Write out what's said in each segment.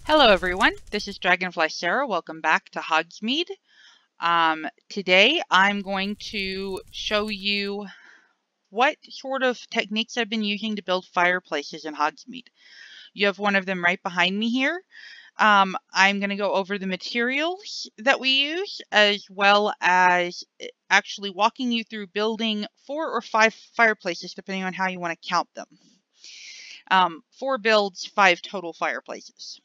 Hello everyone, this is DragonflySara. Welcome back to Hogsmeade. Today I'm going to show you what sort of techniques I've been using to build fireplaces in Hogsmeade. You have one of them right behind me here. I'm going to go over the materials that we use, as well as actually walking you through building 4 or 5 fireplaces, depending on how you want to count them. 4 builds, 5 total fireplaces.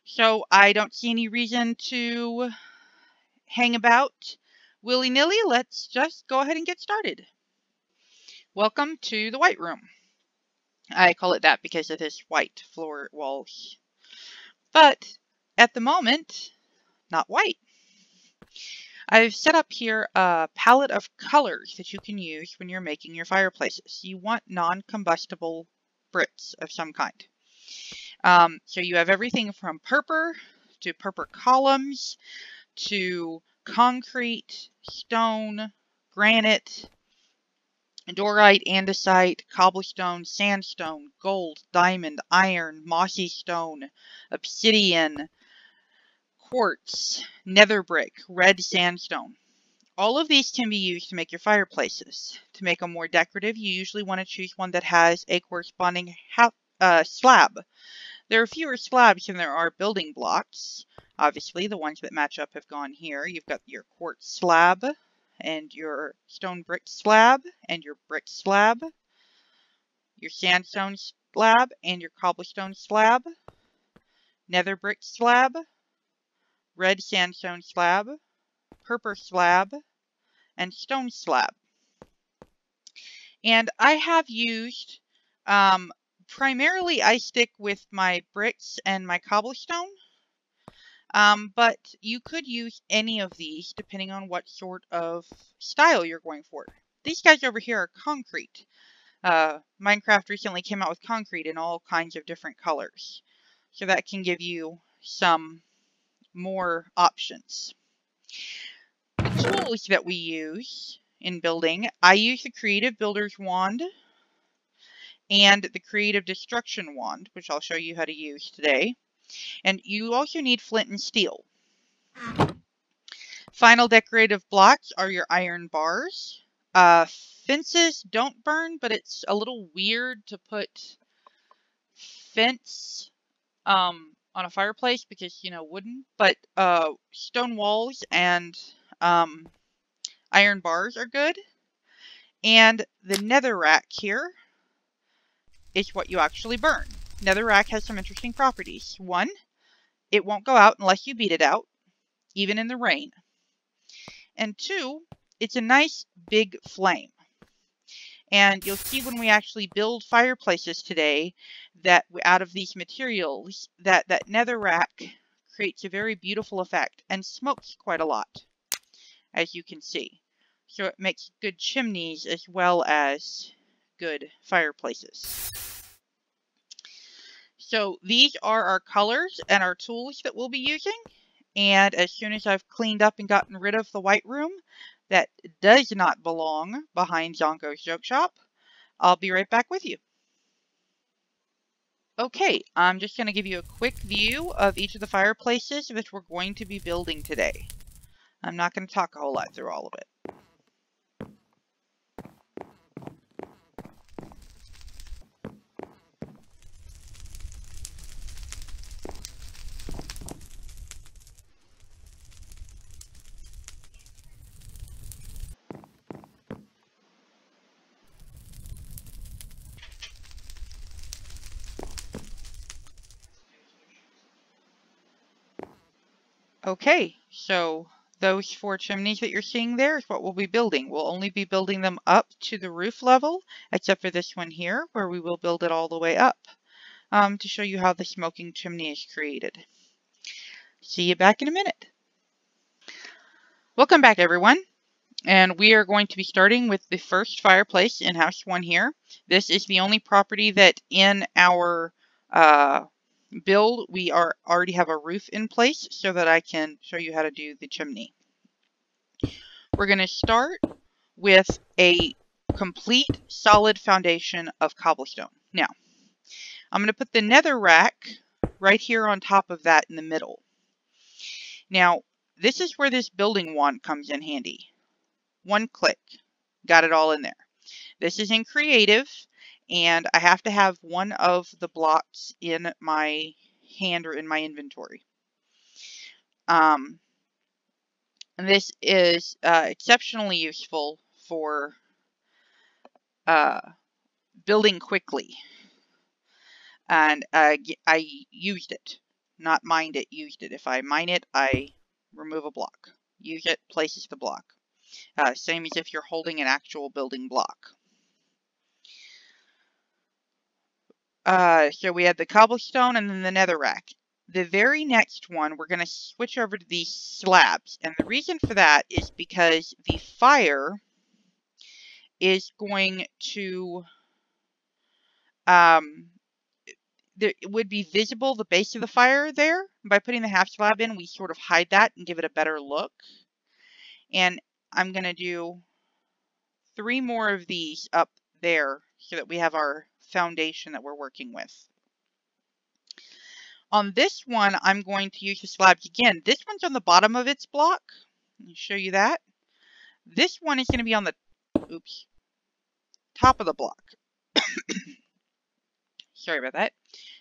So I don't see any reason to hang about willy-nilly. Let's just go ahead and get started. Welcome to the White Room. I call it that because it has white floor walls. But at the moment, not white. I've set up here a palette of colors that you can use when you're making your fireplaces. You want non-combustible bricks of some kind. So you have everything from purple to purple columns to concrete, stone, granite, dorite, andesite, cobblestone, sandstone, gold, diamond, iron, mossy stone, obsidian, quartz, nether brick, red sandstone. All of these can be used to make your fireplaces. To make them more decorative, you usually want to choose one that has a corresponding slab. There are fewer slabs than there are building blocks. Obviously, the ones that match up have gone here. You've got your quartz slab, and your stone brick slab, and your brick slab, your sandstone slab, and your cobblestone slab, nether brick slab, red sandstone slab, purple slab, and stone slab. And I have used, primarily I stick with my bricks and my cobblestone. But you could use any of these depending on what sort of style you're going for. These guys over here are concrete. Minecraft recently came out with concrete in all kinds of different colors. So that can give you some more options. The tools that we use in building, I use the Creative Builder's Wand and the Creative Destruction Wand, which I'll show you how to use today. And you also need flint and steel. Final decorative blocks are your iron bars. Fences don't burn, but it's a little weird to put fence on a fireplace because, you know, wooden. But stone walls and iron bars are good. And the netherrack here is what you actually burn. Netherrack has some interesting properties. 1, it won't go out unless you beat it out, even in the rain. And 2, it's a nice big flame. And you'll see when we actually build fireplaces today that out of these materials, that netherrack creates a very beautiful effect and smokes quite a lot, as you can see. So it makes good chimneys as well as good fireplaces. So these are our colors and our tools that we'll be using. And as soon as I've cleaned up and gotten rid of the white room that does not belong behind Zonko's Joke Shop, I'll be right back with you. Okay, I'm just going to give you a quick view of each of the fireplaces that we're going to be building today. I'm not going to talk a whole lot through all of it. Okay, so those 4 chimneys that you're seeing there is what we'll be building. We'll only be building them up to the roof level, except for this one here, where we will build it all the way up to show you how the smoking chimney is created. See you back in a minute. Welcome back, everyone. And we are going to be starting with the first fireplace in House 1 here. This is the only property that in our build we already have a roof in place so that I can show you how to do the chimney. We're going to start with a complete solid foundation of cobblestone. Now, I'm going to put the netherrack right here on top of that in the middle. Now, this is where this building wand comes in handy. One click, got it all in there. This is in creative, and I have to have one of the blocks in my hand or in my inventory. And this is exceptionally useful for building quickly. And I used it. Not mined it, used it. If I mine it, I remove a block. Use it, places the block. Same as if you're holding an actual building block. So we had the cobblestone and then the netherrack. The very next one, we're going to switch over to these slabs. And the reason for that is because the fire is going to... it would be visible, the base of the fire there. By putting the half slab in, we sort of hide that and give it a better look. And I'm going to do 3 more of these up there so that we have our foundation that we're working with. On this one, I'm going to use the slabs again. This one's on the bottom of its block. Let me show you that. This one is going to be on the top of the block. Sorry about that.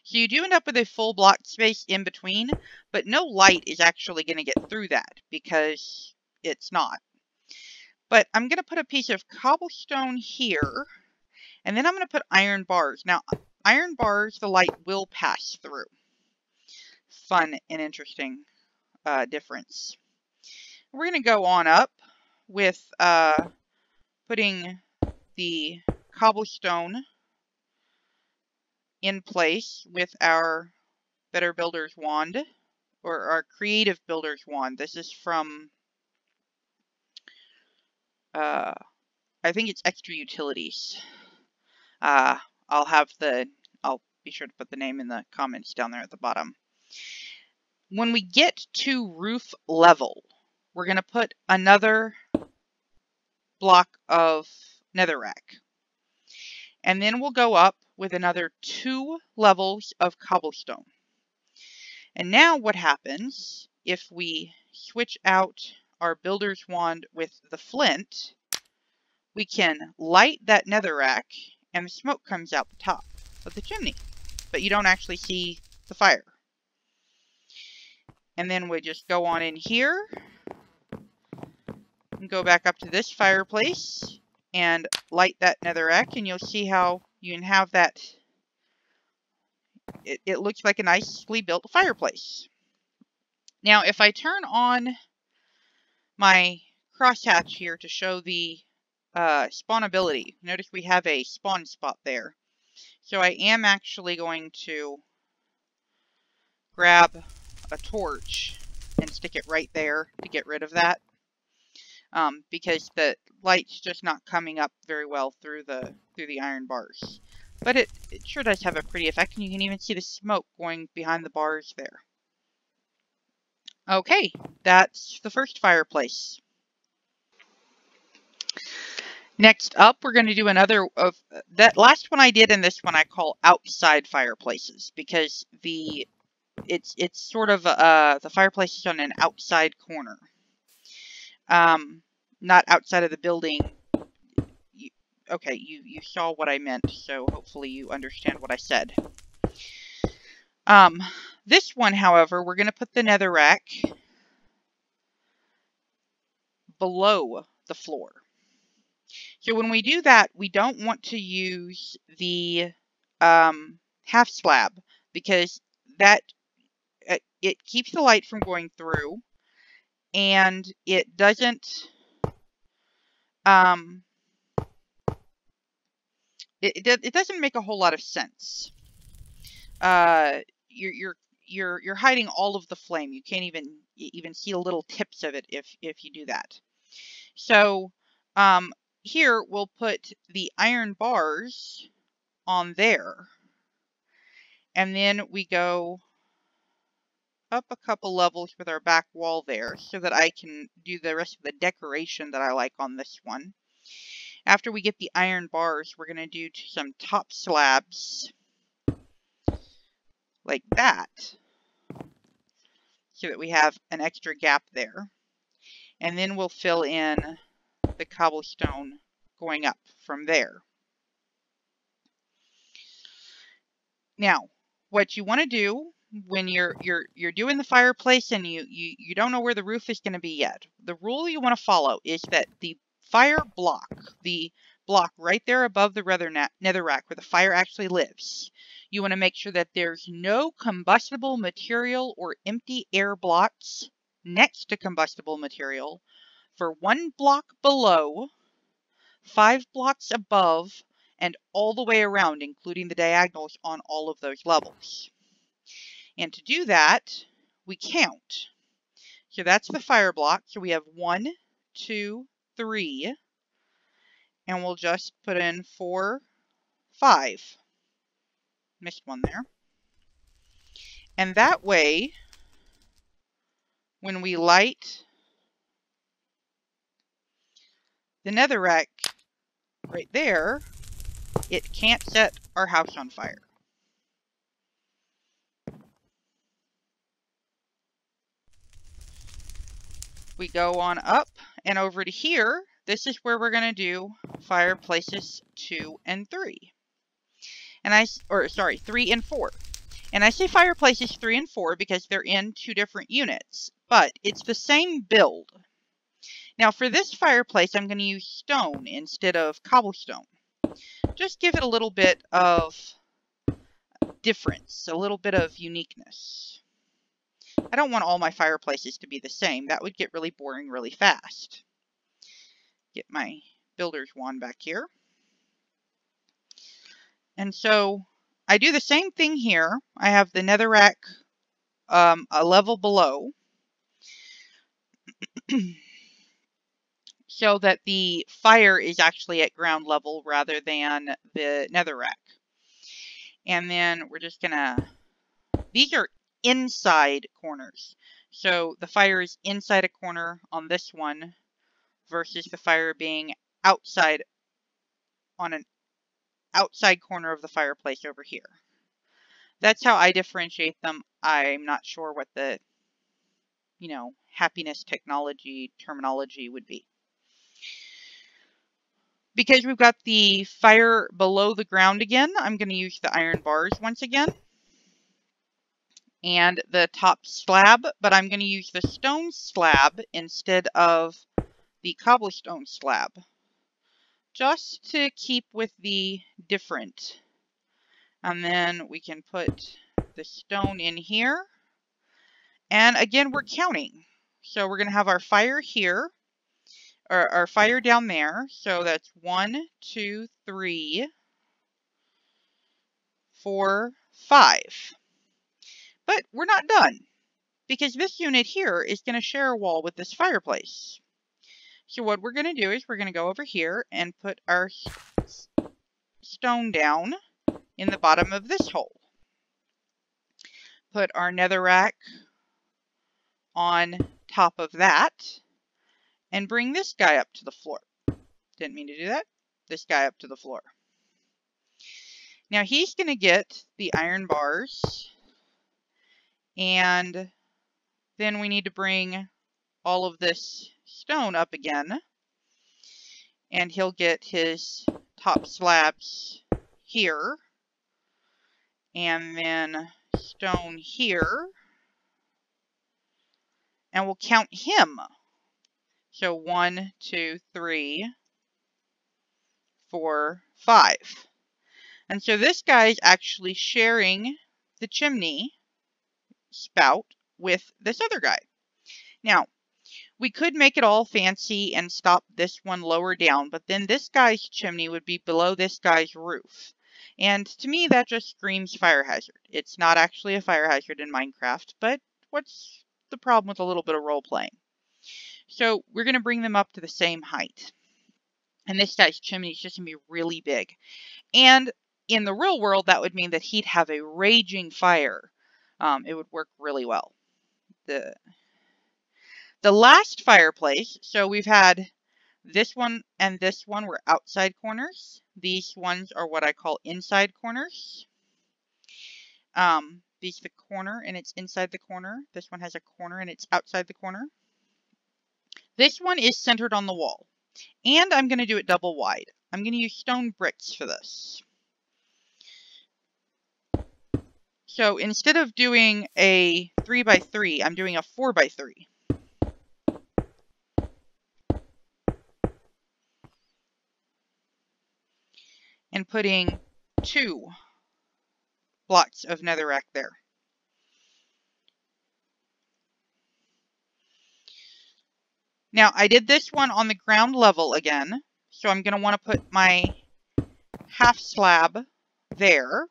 So you do end up with a full block space in between, but no light is actually going to get through that because it's not. But I'm going to put a piece of cobblestone here, and then I'm going to put iron bars. Now, iron bars, the light will pass through. Fun and interesting difference. We're going to go on up with putting the cobblestone in place with our Better Builder's Wand, or our Creative Builder's Wand. This is from, I think it's Extra Utilities. I'll be sure to put the name in the comments down there at the bottom. When we get to roof level, we're going to put another block of netherrack. And then we'll go up with another 2 levels of cobblestone. And now what happens if we switch out our builder's wand with the flint, we can light that netherrack and the smoke comes out the top of the chimney, but you don't actually see the fire. And then we just go on in here and go back up to this fireplace and light that netherrack, and you'll see how you can have that. It looks like a nicely built fireplace. Now, if I turn on my crosshatch here to show the spawnability, notice we have a spawn spot there. So I am actually going to grab a torch and stick it right there to get rid of that. Because the light's just not coming up very well through the iron bars. But it sure does have a pretty effect, and you can even see the smoke going behind the bars there. Okay, that's the first fireplace. Next up, we're going to do another of that last one I did, and this one I call outside fireplaces, because it's sort of the fireplace is on an outside corner. Not outside of the building. Okay, you saw what I meant, so hopefully you understand what I said. This one, however, we're going to put the netherrack below the floor. So when we do that, we don't want to use the half slab, because that it keeps the light from going through, and it doesn't it doesn't make a whole lot of sense. You're hiding all of the flame. You can't even see the little tips of it if you do that. So here we'll put the iron bars on there, and then we go up a couple levels with our back wall there so that I can do the rest of the decoration that I like on this one. After we get the iron bars, we're going to do some top slabs like that, so that we have an extra gap there. And then we'll fill in the cobblestone going up from there. Now, what you want to do when you're doing the fireplace and you don't know where the roof is going to be yet, the rule you want to follow is that the fire block, the block right there above the netherrack where the fire actually lives, you want to make sure that there's no combustible material or empty air blocks next to combustible material for 1 block below, 5 blocks above, and all the way around, including the diagonals on all of those levels. And to do that, we count. So that's the fire block. So we have 1, 2, 3, and we'll just put in 4, 5. Missed one there. And that way, when we light the netherrack right there, it can't set our house on fire. We go on up and over to here. This is where we're going to do fireplaces 2 and 3. And 3 and 4. And I say fireplaces 3 and 4 because they're in 2 different units, but it's the same build. Now for this fireplace, I'm going to use stone instead of cobblestone. Just give it a little bit of difference, a little bit of uniqueness. I don't want all my fireplaces to be the same. That would get really boring really fast. Get my builder's wand back here. And so I do the same thing here. I have the netherrack a level below so that the fire is actually at ground level rather than the netherrack. And then we're just gonna, these are inside corners. So the fire is inside a corner on this one versus the fire being outside on an outside corner of the fireplace over here. That's how I differentiate them. I'm not sure what the, happiness technology terminology would be. Because we've got the fire below the ground again, I'm going to use the iron bars once again. And the top slab, but I'm going to use the stone slab instead of the cobblestone slab. Just to keep with the different. And then we can put the stone in here. And again, we're counting. So we're going to have our fire here, or our fire down there. So that's 1, 2, 3, 4, 5. But we're not done, because this unit here is going to share a wall with this fireplace. So what we're going to do is we're going to go over here and put our stone down in the bottom of this hole. Put our netherrack on top of that, and bring this guy up to the floor. Didn't mean to do that. This guy up to the floor. Now he's going to get the iron bars, and then we need to bring all of this stone up again, and he'll get his top slabs here, and then stone here, and we'll count him. So 1, 2, 3, 4, 5. And so this guy's actually sharing the chimney spout with this other guy. Now, we could make it all fancy and stop this one lower down, but then this guy's chimney would be below this guy's roof. And to me, that just screams fire hazard. It's not actually a fire hazard in Minecraft, but what's the problem with a little bit of role playing? So we're going to bring them up to the same height. And this guy's chimney is just going to be really big. And in the real world, that would mean that he'd have a raging fire. It would work really well. The last fireplace, so we've had this one and this one were outside corners. These ones are what I call inside corners. This is the corner and it's inside the corner. This one has a corner and it's outside the corner. This one is centered on the wall. And I'm going to do it double wide. I'm going to use stone bricks for this. So instead of doing a 3x3, I'm doing a 4x3. And putting 2 blocks of netherrack there. Now, I did this one on the ground level again, so I'm going to want to put my half slab there.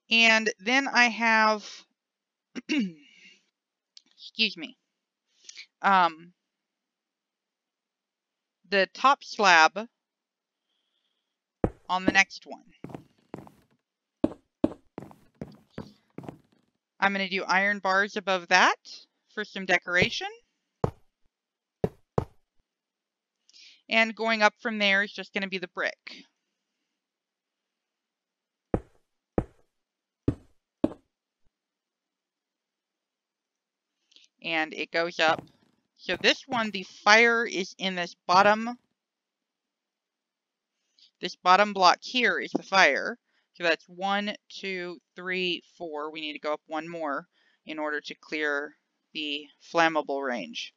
And then I have, excuse me, the top slab on the next one. I'm going to do iron bars above that for some decoration. And going up from there is just going to be the brick. And it goes up. So this one, the fire is in this bottom block here is the fire. So that's 1, 2, 3, 4. We need to go up one more in order to clear the flammable range.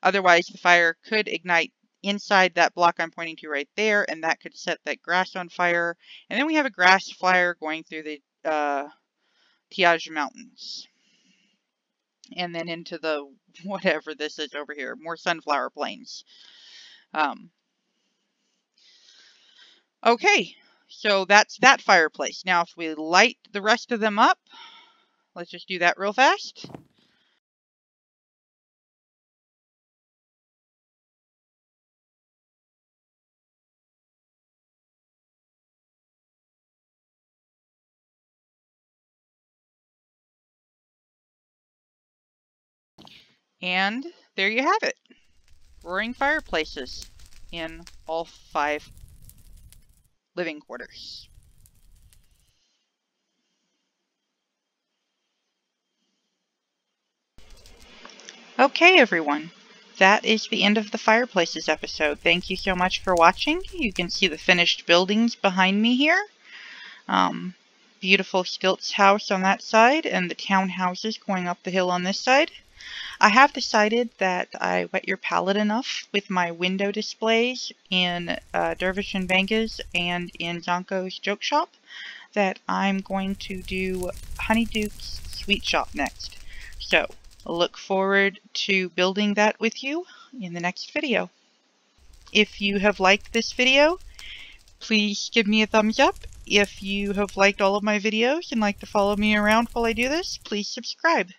Otherwise, the fire could ignite inside that block I'm pointing to right there, and that could set that grass on fire. And then we have a grass fire going through the Tiaj Mountains. And then into the whatever this is over here, more sunflower plains. Okay, so that's that fireplace. Now, if we light the rest of them up, let's just do that real fast. And there you have it. Roaring fireplaces in all 5 living quarters. Okay, everyone. That is the end of the Fireplaces episode. Thank you so much for watching. You can see the finished buildings behind me here. Beautiful Stilts house on that side and the townhouses going up the hill on this side. I have decided that I wet your palate enough with my window displays in Dervish and Bangas and in Zonko's Joke Shop that I'm going to do Honeyduke's Sweet Shop next. So, look forward to building that with you in the next video. If you have liked this video, please give me a thumbs up. If you have liked all of my videos and like to follow me around while I do this, please subscribe.